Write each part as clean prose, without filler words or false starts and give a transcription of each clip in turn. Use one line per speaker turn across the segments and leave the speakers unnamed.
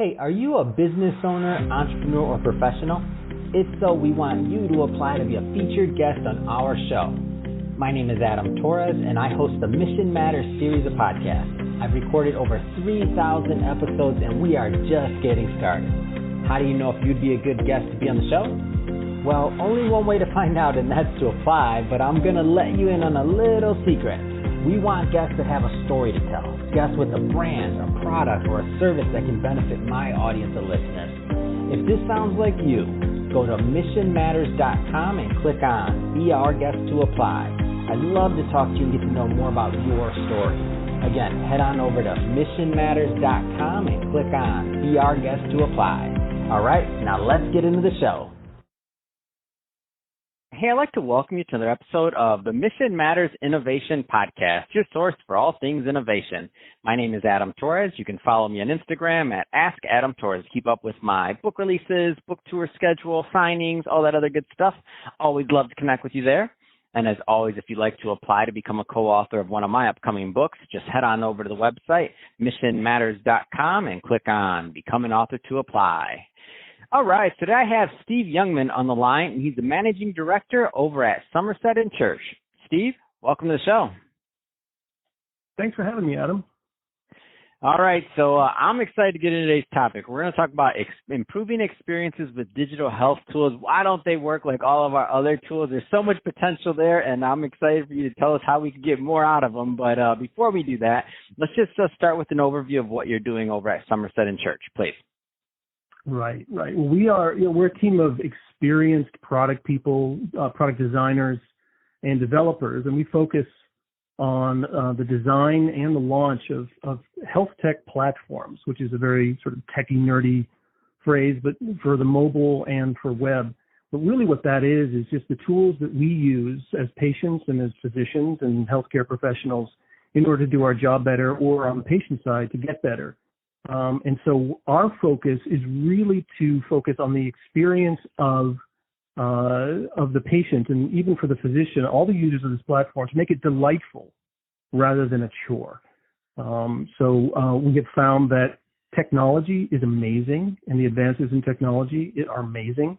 Hey, are you a business owner, entrepreneur, or professional? If so, we want you to apply to be a featured guest on our show. My name is Adam Torres, and I host the Mission Matters series of podcasts. I've recorded over 3,000 episodes, and we are just getting started. How do you know if you'd be a good guest to be on the show? Well, only one way to find out, and that's to apply, but I'm going to let you in on a little secret. We want guests that have a story to tell, guests with a brand, a product, or a service that can benefit my audience of listeners. If this sounds like you, go to missionmatters.com and click on Be Our Guest to apply. I'd love to talk to you and get to know more about your story. Again, head on over to missionmatters.com and click on Be Our Guest to apply. All right, now let's get into the show. Hey, I'd like to welcome you to another episode of the Mission Matters Innovation Podcast, your source for all things innovation. My name is Adam Torres. You can follow me on Instagram at AskAdamTorres. Keep up with my book releases, book tour schedule, signings, all that other good stuff. Always love to connect with you there. And as always, if you'd like to apply to become a co-author of one of my upcoming books, just head on over to the website, missionmatters.com, and click on Become an Author to apply. All right, today I have Steve Jungmann on the line, and he's the managing director over at Somerset & Church. Steve, welcome to the show.
Thanks for having me, Adam.
All right, so I'm excited to get into today's topic. We're going to talk about improving experiences with digital health tools. Why don't they work like all of our other tools? There's so much potential there, and I'm excited for you to tell us how we can get more out of them. But before we do that, let's just start with an overview of what you're doing over at Somerset & Church, please.
Right. Well, we're a team of experienced product people, product designers, and developers, and we focus on the design and the launch of health tech platforms, which is a very sort of techy, nerdy phrase, but for the mobile and for web. But really what that is just the tools that we use as patients and as physicians and healthcare professionals in order to do our job better, or on the patient side to get better. And so our focus is really to focus on the experience of the patient, and even for the physician, all the users of this platform, to make it delightful rather than a chore. So we have found that technology is amazing, and the advances in technology are amazing.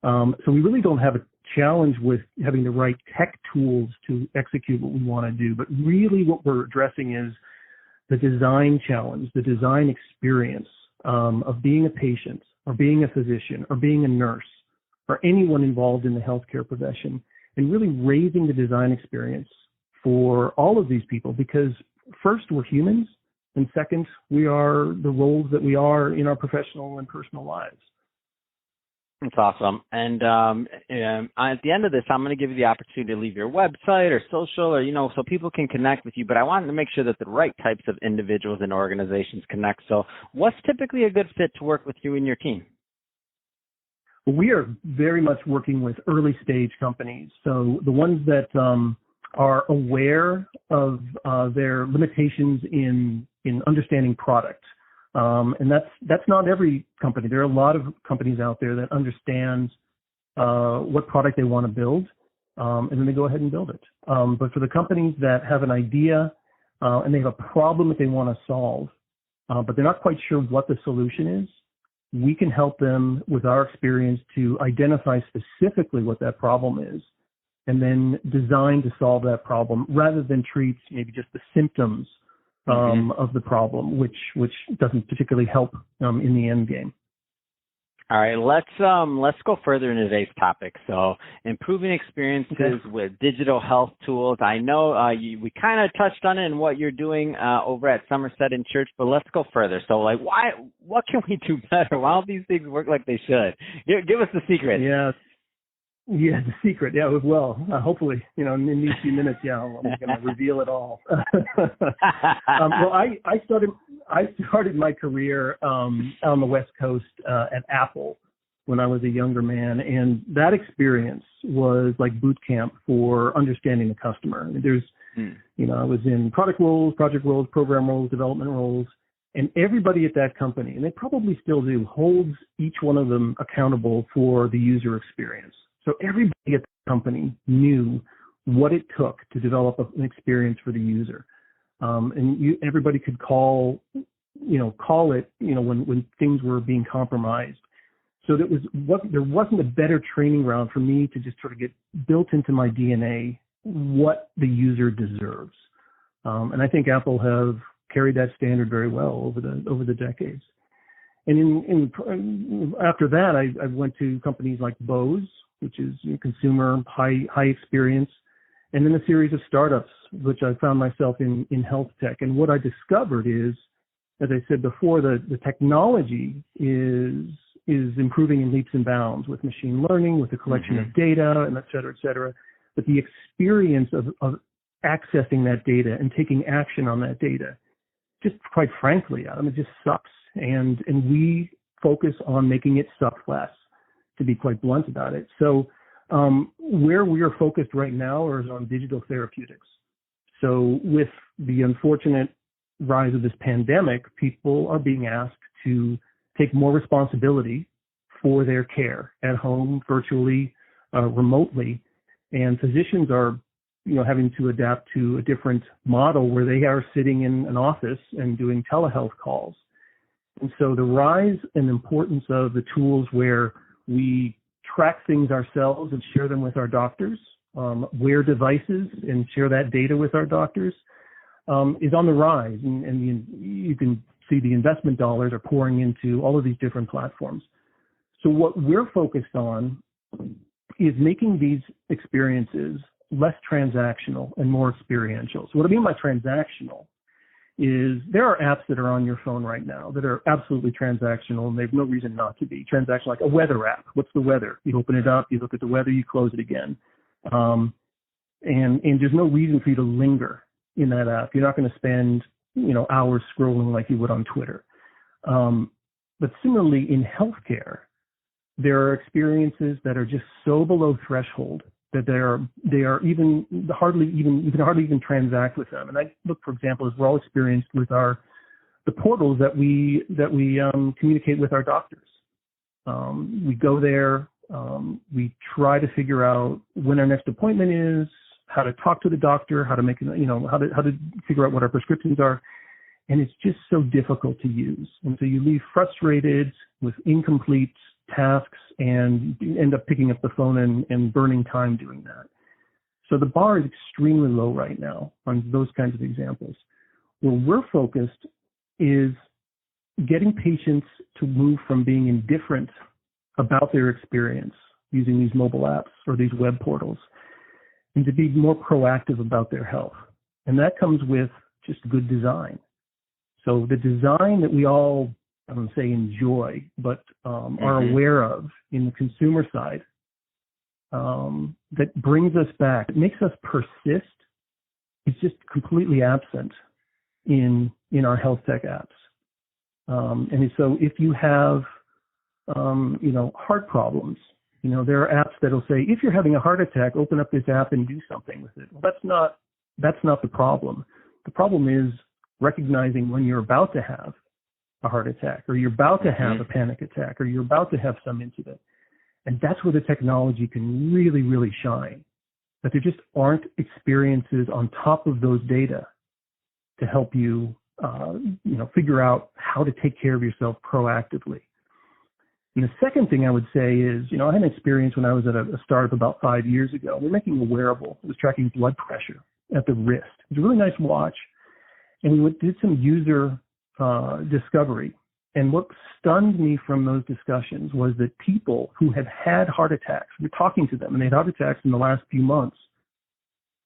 So we really don't have a challenge with having the right tech tools to execute what we want to do, but really what we're addressing is the design challenge, the design experience of being a patient or being a physician or being a nurse or anyone involved in the healthcare profession, and really raising the design experience for all of these people, because first, we're humans, and second, we are the roles that we are in our professional and personal lives.
That's awesome. And at the end of this, I'm going to give you the opportunity to leave your website or social, or, so people can connect with you. But I wanted to make sure that the right types of individuals and organizations connect. So what's typically a good fit to work with you and your team?
We are very much working with early stage companies. So the ones that are aware of their limitations in understanding product. And that's not every company. There are a lot of companies out there that understand what product they want to build, and then they go ahead and build it. But for the companies that have an idea and they have a problem that they want to solve, but they're not quite sure what the solution is, we can help them with our experience to identify specifically what that problem is, and then design to solve that problem rather than treat maybe just the symptoms of the problem, which doesn't particularly help in the end game.
All right, let's go further into today's topic. So, improving experiences with digital health tools. I know we kind of touched on it in what you're doing over at Somerset & Church, but let's go further. So, what can we do better? Why don't these things work like they should? Give us the secret.
Yeah, the secret. Yeah, well, hopefully, in these few minutes, I'm going to reveal it all. Well, I started my career on the West Coast at Apple when I was a younger man, and that experience was like boot camp for understanding the customer. I mean, I was in product roles, project roles, program roles, development roles, and everybody at that company, and they probably still do, holds each one of them accountable for the user experience. So everybody at the company knew what it took to develop an experience for the user. And everybody could call call it, when things were being compromised. So there wasn't a better training ground for me to just sort of get built into my DNA what the user deserves. And I think Apple have carried that standard very well over the decades. And after that, I went to companies like Bose, which is consumer high experience, and then a series of startups, which I found myself in health tech. And what I discovered is, as I said before, the technology is improving in leaps and bounds with machine learning, with the collection of data, and et cetera. But the experience of accessing that data and taking action on that data, just quite frankly, it just sucks. And we focus on making it suck less, to be quite blunt about it. So where we are focused right now is on digital therapeutics. So with the unfortunate rise of this pandemic, people are being asked to take more responsibility for their care at home, virtually, remotely, and physicians are, having to adapt to a different model where they are sitting in an office and doing telehealth calls. And so the rise and importance of the tools where we track things ourselves and share them with our doctors, wear devices and share that data with our doctors, is on the rise. And you can see the investment dollars are pouring into all of these different platforms. So what we're focused on is making these experiences less transactional and more experiential. So what I mean by transactional is there are apps that are on your phone right now that are absolutely transactional, and they have no reason not to be. Transactional, like a weather app. What's the weather? You open it up, you look at the weather, you close it again. And there's no reason for you to linger in that app. You're not going to spend, hours scrolling like you would on Twitter. But similarly, in healthcare, there are experiences that are just so below threshold that they are even hardly even transact with them. And I look, for example, as we're all experienced with the portals that we communicate with our doctors. We go there, we try to figure out when our next appointment is, how to talk to the doctor, how to make how to figure out what our prescriptions are, and it's just so difficult to use. And so you leave frustrated with incomplete tasks and you end up picking up the phone and burning time doing that. So the bar is extremely low right now on those kinds of examples. Where we're focused is getting patients to move from being indifferent about their experience using these mobile apps or these web portals and to be more proactive about their health. And that comes with just good design. So the design that we all, I don't say enjoy, but are aware of in the consumer side, that brings us back, it makes us persist, it's just completely absent in our health tech apps. And so if you have, heart problems, there are apps that'll say, if you're having a heart attack, open up this app and do something with it. Well, that's not the problem. The problem is recognizing when you're about to have a heart attack, or you're about to have a panic attack, or you're about to have some incident. And that's where the technology can really, really shine. But there just aren't experiences on top of those data to help you, figure out how to take care of yourself proactively. And the second thing I would say is, I had an experience when I was at a startup about 5 years ago. We were making a wearable. It was tracking blood pressure at the wrist. It was a really nice watch. And we did some user discovery. And what stunned me from those discussions was that people who had had heart attacks, we're talking to them, and they had heart attacks in the last few months.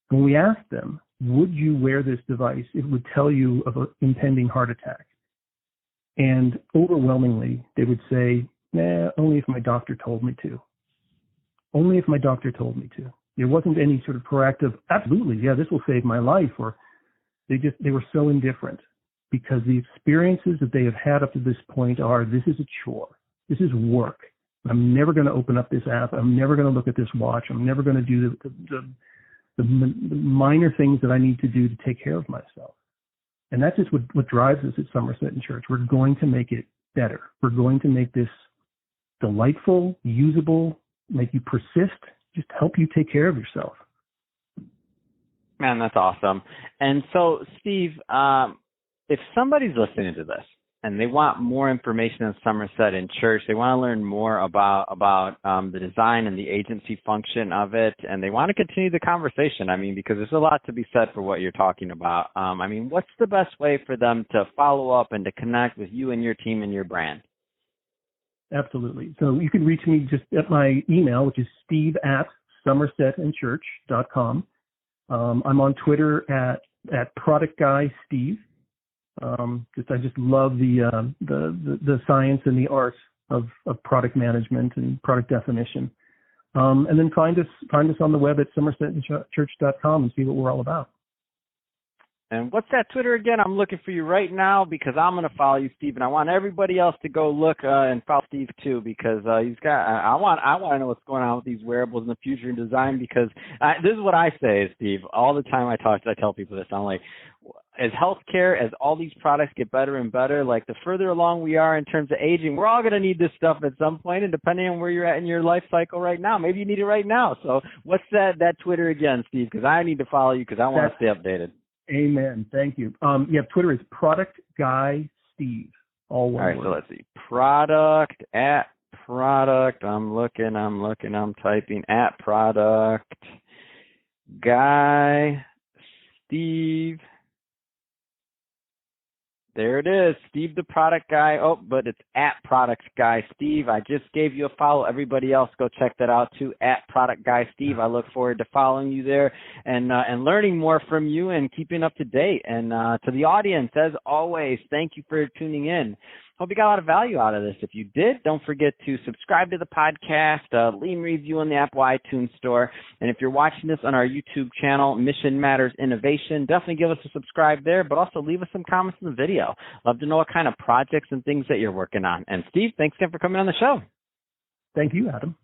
When we asked them, would you wear this device? It would tell you of an impending heart attack. And overwhelmingly, they would say, only if my doctor told me to. Only if my doctor told me to. There wasn't any sort of proactive, absolutely, yeah, this will save my life, or they were so indifferent. Because the experiences that they have had up to this point are, this is a chore. This is work. I'm never going to open up this app. I'm never going to look at this watch. I'm never going to do the minor things that I need to do to take care of myself. And that's just what drives us at Somerset and Church. We're going to make it better. We're going to make this delightful, usable, make you persist, just help you take care of yourself.
Man, that's awesome. And so, Steve, if somebody's listening to this and they want more information on Somerset and Church. They want to learn more about the design and the agency function of it, and they want to continue the conversation. I mean, because there's a lot to be said for what you're talking about. I mean, what's the best way for them to follow up and to connect with you and your team and your brand?
Absolutely. So you can reach me just at my email, which is steve@somersetandchurch.com. I'm on Twitter at Product Guy Steve. I just love the science and the art of product management and product definition. And then find us on the web at somersetandchurch.com and see what we're all about.
And what's that Twitter again? I'm looking for you right now because I'm going to follow you, Steve, and I want everybody else to go look and follow Steve too, because he's got. I want to know what's going on with these wearables in the future in design, because this is what I say, Steve. All the time I tell people this. I'm like, as healthcare, as all these products get better and better, like the further along we are in terms of aging, we're all going to need this stuff at some point, and depending on where you're at in your life cycle right now, maybe you need it right now. So what's that Twitter again, Steve? Because I need to follow you because I want to stay updated.
Amen. Thank you. Twitter is Product Guy Steve. All one word.
So let's see. Product. I'm looking, I'm typing at Product Guy Steve. There it is, Steve the Product Guy. Oh, but it's at Product Guy Steve. I just gave you a follow. Everybody else, go check that out too, at Product Guy Steve. I look forward to following you there and learning more from you and keeping up to date. And to the audience, as always, thank you for tuning in. Hope you got a lot of value out of this. If you did, don't forget to subscribe to the podcast, leave a review on the Apple iTunes Store. And if you're watching this on our YouTube channel, Mission Matters Innovation, definitely give us a subscribe there, but also leave us some comments in the video. Love to know what kind of projects and things that you're working on. And Steve, thanks again for coming on the show.
Thank you, Adam.